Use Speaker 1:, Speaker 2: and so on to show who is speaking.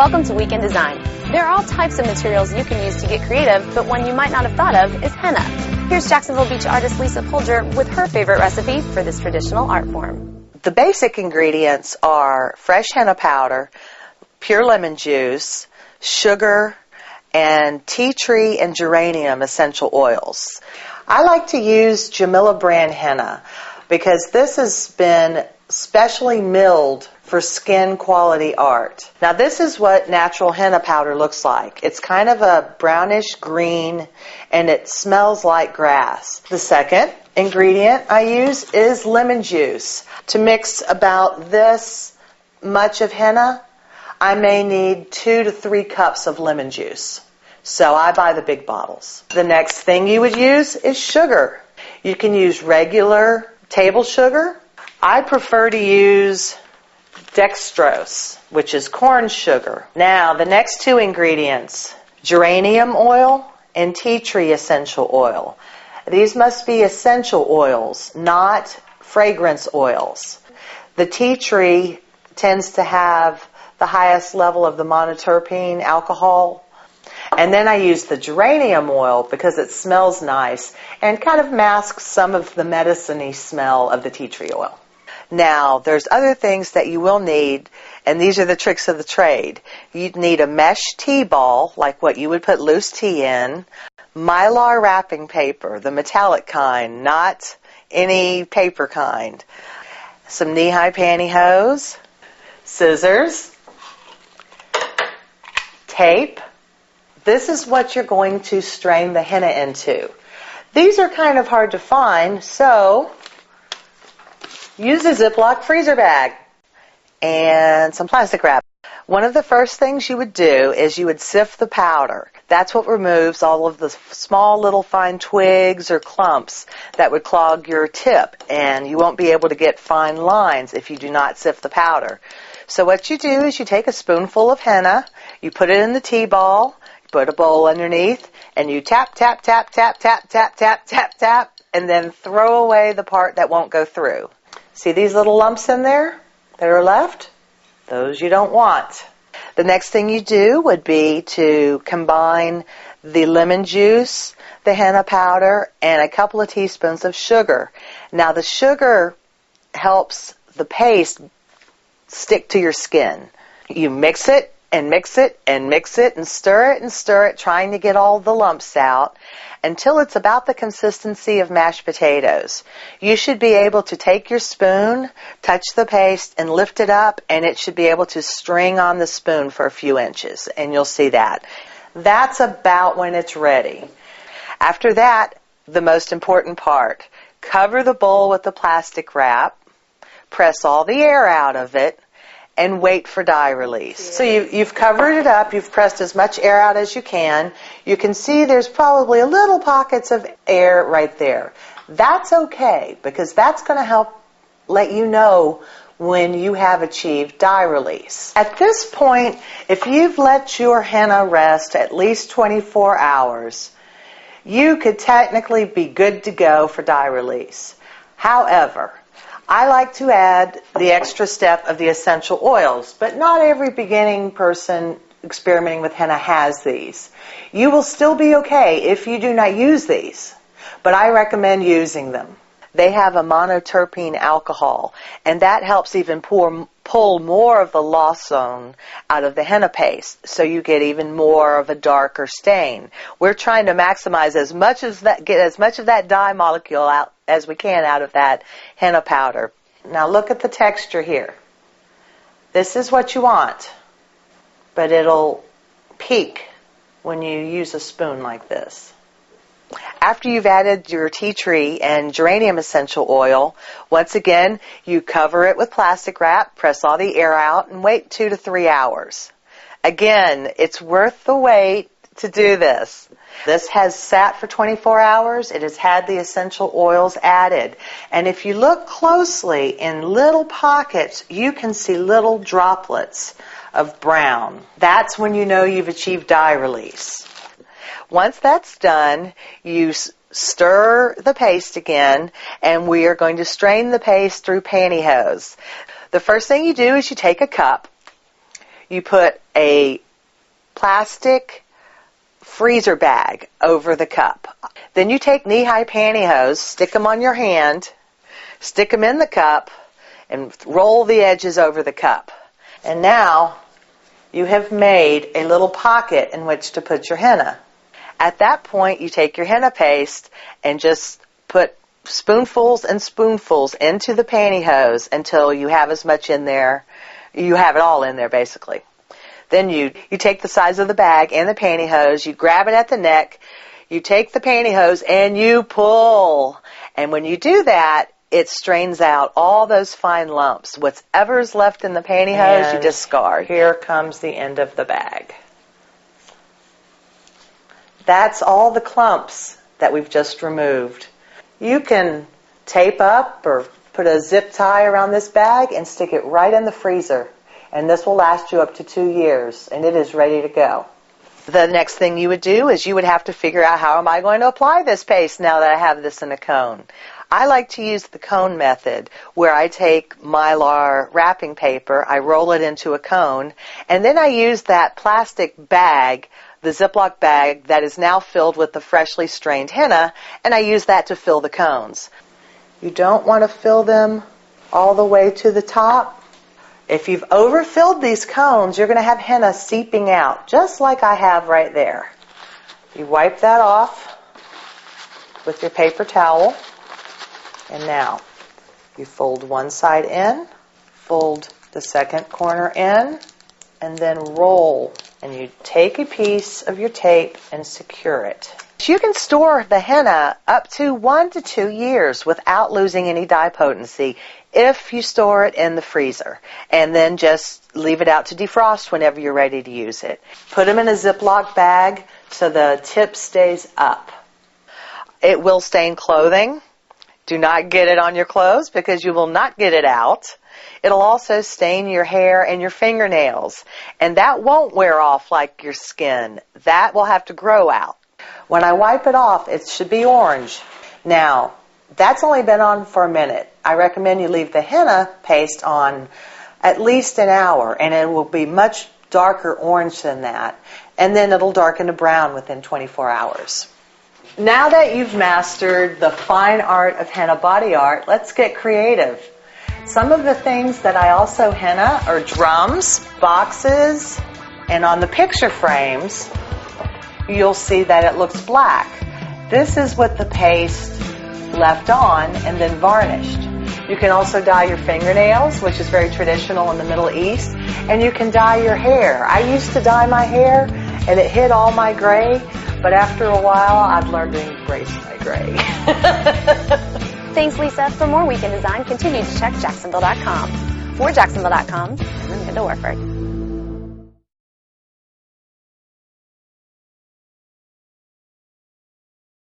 Speaker 1: Welcome to Weekend Design. There are all types of materials you can use to get creative, but one you might not have thought of is henna. Here's Jacksonville Beach artist Lisa Paulger with her favorite recipe for this traditional art form.
Speaker 2: The basic ingredients are fresh henna powder, pure lemon juice, sugar, and tea tree and geranium essential oils. I like to use Jamila brand henna because this has been specially milled for skin quality art. Now this is what natural henna powder looks like. It's kind of a brownish green and it smells like grass. The second ingredient I use is lemon juice. To mix about this much of henna, I may need 2 to 3 cups of lemon juice. So I buy the big bottles. The next thing you would use is sugar. You can use regular table sugar. I prefer to use dextrose, which is corn sugar. Now, the next 2 ingredients, geranium oil and tea tree essential oil. These must be essential oils, not fragrance oils. The tea tree tends to have the highest level of the monoterpene alcohol. And then I use the geranium oil because it smells nice and kind of masks some of the medicine-y smell of the tea tree oil. Now, there's other things that you will need, and these are the tricks of the trade. You'd need a mesh tea ball, like what you would put loose tea in, mylar wrapping paper, the metallic kind, not any paper kind, some knee-high pantyhose, scissors, tape. This is what you're going to strain the henna into. These are kind of hard to find, so use a Ziploc freezer bag and some plastic wrap. One of the first things you would do is you would sift the powder. That's what removes all of the small little fine twigs or clumps that would clog your tip, and you won't be able to get fine lines if you do not sift the powder. So what you do is you take a spoonful of henna, you put it in the tea ball, put a bowl underneath, and you tap, tap, tap, tap, tap, tap, tap, tap, tap, and then throw away the part that won't go through. See these little lumps in there that are left? Those you don't want. The next thing you do would be to combine the lemon juice, the henna powder, and a couple of teaspoons of sugar. Now the sugar helps the paste stick to your skin. You mix it and mix it and mix it and stir it, trying to get all the lumps out until it's about the consistency of mashed potatoes. You should be able to take your spoon, touch the paste, and lift it up, and it should be able to string on the spoon for a few inches, and you'll see that. That's about when it's ready. After that, the most important part, cover the bowl with the plastic wrap, press all the air out of it, and wait for dye release. Yeah. So you've covered it up, you've pressed as much air out as you can. You can see there's probably a little pockets of air right there. That's okay, because that's going to help let you know when you have achieved dye release. At this point, if you've let your henna rest at least 24 hours, you could technically be good to go for dye release. However, I like to add the extra step of the essential oils, but not every beginning person experimenting with henna has these. You will still be okay if you do not use these, but I recommend using them. They have a monoterpene alcohol, and that helps even pull more of the lost zone out of the henna paste, so you get even more of a darker stain. We're trying to maximize get as much of that dye molecule out as we can out of that henna powder. Now look at the texture here. This is what you want, but it'll peak when you use a spoon like this. After you've added your tea tree and geranium essential oil, once again, you cover it with plastic wrap, press all the air out, and wait 2 to 3 hours. Again, it's worth the wait to do this. This has sat for 24 hours. It has had the essential oils added. And if you look closely in little pockets, you can see little droplets of brown. That's when you know you've achieved dye release. Once that's done, you stir the paste again, and we are going to strain the paste through pantyhose. The first thing you do is you take a cup, you put a plastic freezer bag over the cup. Then you take knee-high pantyhose, stick them on your hand, stick them in the cup, and roll the edges over the cup. And now you have made a little pocket in which to put your henna. At that point, you take your henna paste and just put spoonfuls and spoonfuls into the pantyhose until you have as much in there. You have it all in there, basically. Then you take the size of the bag and the pantyhose, you grab it at the neck, you take the pantyhose and you pull. And when you do that, it strains out all those fine lumps. Whatever's left in the pantyhose, you discard.
Speaker 3: Here comes the end of the bag.
Speaker 2: That's all the clumps that we've just removed. You can tape up or put a zip tie around this bag and stick it right in the freezer. And this will last you up to 2 years, and it is ready to go. The next thing you would do is you would have to figure out, how am I going to apply this paste now that I have this in a cone? I like to use the cone method, where I take Mylar wrapping paper, I roll it into a cone, and then I use that plastic bag, the Ziploc bag that is now filled with the freshly strained henna, and I use that to fill the cones. You don't want to fill them all the way to the top. If you've overfilled these cones, you're going to have henna seeping out, just like I have right there. You wipe that off with your paper towel. And now, you fold one side in, fold the second corner in, and then roll. And you take a piece of your tape and secure it. You can store the henna up to 1 to 2 years without losing any dye potency if you store it in the freezer. And then just leave it out to defrost whenever you're ready to use it. Put them in a Ziploc bag so the tip stays up. It will stain clothing. Do not get it on your clothes because you will not get it out. It'll also stain your hair and your fingernails. And that won't wear off like your skin. That will have to grow out. When I wipe it off, it should be orange. Now, that's only been on for a minute. I recommend you leave the henna paste on at least an hour, and it will be much darker orange than that. And then it'll darken to brown within 24 hours. Now that you've mastered the fine art of henna body art, let's get creative. Some of the things that I also henna are drums, boxes, and on the picture frames, you'll see that it looks black. This is with the paste left on and then varnished. You can also dye your fingernails, which is very traditional in the Middle East, and you can dye your hair. I used to dye my hair and it hid all my gray, but after a while I've learned to embrace my gray.
Speaker 1: Thanks, Lisa. For more weekend design, continue to check Jacksonville.com. For Jacksonville.com, I'm Linda Warford.